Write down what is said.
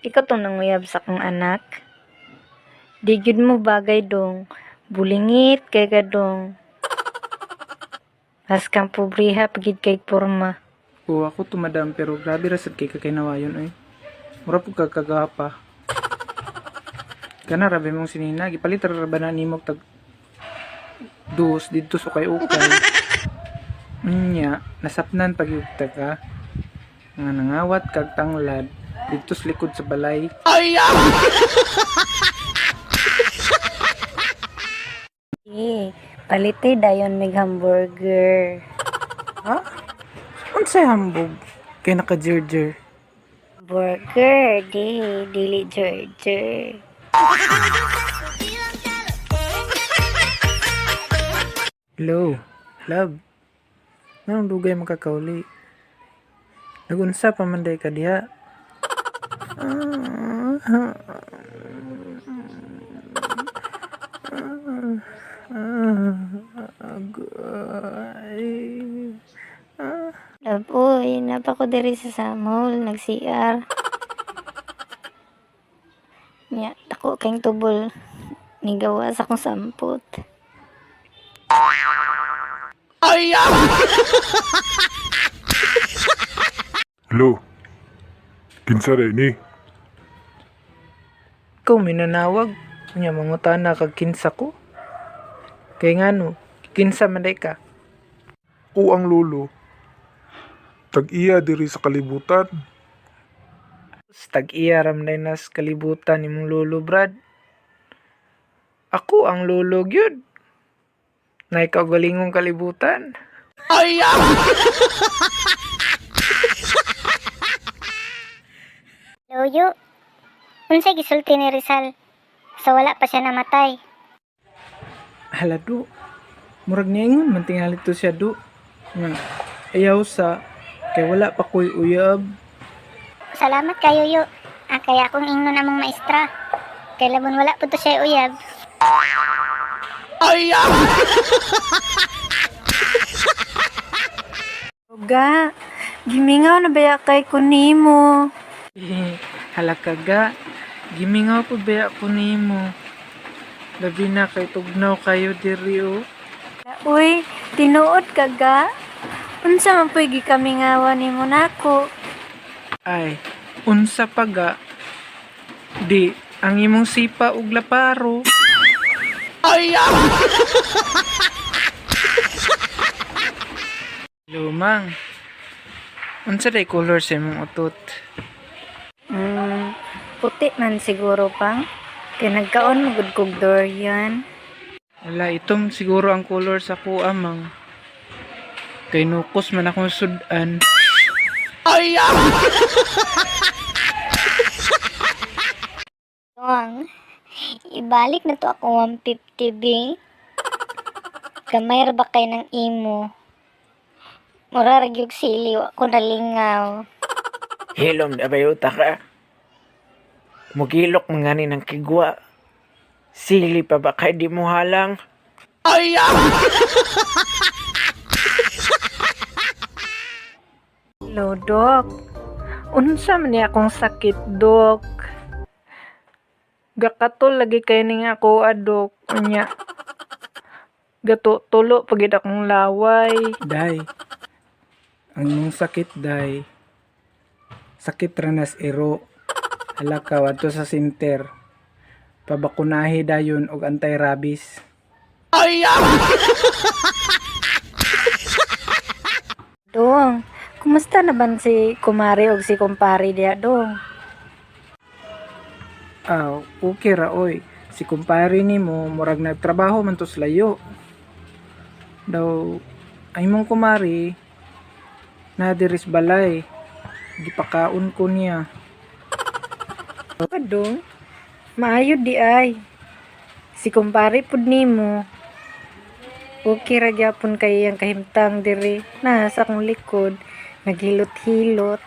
Ikaw tong nanguyab sa kong anak. Di gyud mo bagay dong. Bulingit kay ka dong. Mas kang pobriha pagid kay porma. Oo, ako to madam, pero grabe rasad kay kakinawayon eh. Mura po kagapa. Kana rabi mong sinina, gipalit ra ba na nimog tag dos dito sa ukay. Nya, nasapnan pag yugta ka. Nga nangawat kag tanglad dito sa likod sa balay. Palite dayon mig hamburger. Ha? Unsay hambog? Kay naka-jerjer. Burger, dili George. Hello, love. Nang dugay makakauli. Nagunsa pa man day ka diha. Love, uy, napa ko diri sa mall, nag-CR. Nya, dako kayong tubol. Nigawa sa akong sampot. Hello. Kinsa rin ni? Ikaw minanawag. Nya mangutana kag kinsa ko. Kay ngano, kinsa man day ka? O ang lolo. Tag-iya diri sa kalibutan. Tag-iya ram na nas kalibutan ni mong lolo, Brad. Ako ang lolo gyud. Na ikaw galingong kalibutan. Loyo, unsay gisulti ni Rizal? Sa wala pa siya namatay. Hala do. Murag niingon man tingali to siya do. Nga ayaw sa kay wala pa ko'y uyab. Salamat kayo yo. Kaya akong ingno namong maestra. Kay labon wala po to siya uyab. Ga, gimingaw na baya kay kunimo. Hala kaga. Gimingaw po ba ako nimo. Labi na kay tugnaw kayo diri o. Uy, tinuod ka ga? Unsa man po'y gikamingawan nimo nako? Ay, unsa pa ga? Di, ang imong sipa ug laparo. Lumang. Unsa day color sa imong utot? Puti man siguro pang. Kay nagkaon mo gud kog durian. Wala, itom siguro ang color sa ko amang. Kay nukos man akong sudan. Tuwang, ibalik na to ako 150 B. Gamay ra ba kay ng imo? Mura ra gyud siliw ako nalingaw. Hilom na bayuta ka. Mugilok mga ni ng kigwa. Sili pa ba kay di mo halang? Hello, Dok. Unsa man ni akong sakit, Dok? Gakatol lagi kay ning ako adok. Nya. Gato tulo pagid akong laway. Day. Ang imong sakit day. Sakit ranas ero. Hala ka wadto sa center. Pabakunahi dayon og anti-rabies. Dong, kumusta na ban si kumari o si kumpare diya, Dong? Okay ra oy. Si kumpare nimo murag nagtrabaho man to sa layo. Daw ay mong kumari na diris balay. Gipakaon ko niya. Dong, maayo di ay. Si kumpare pud nimo. Okay ra gyapon kay ang kahimtang diri na sa akong likod, naghilot-hilot.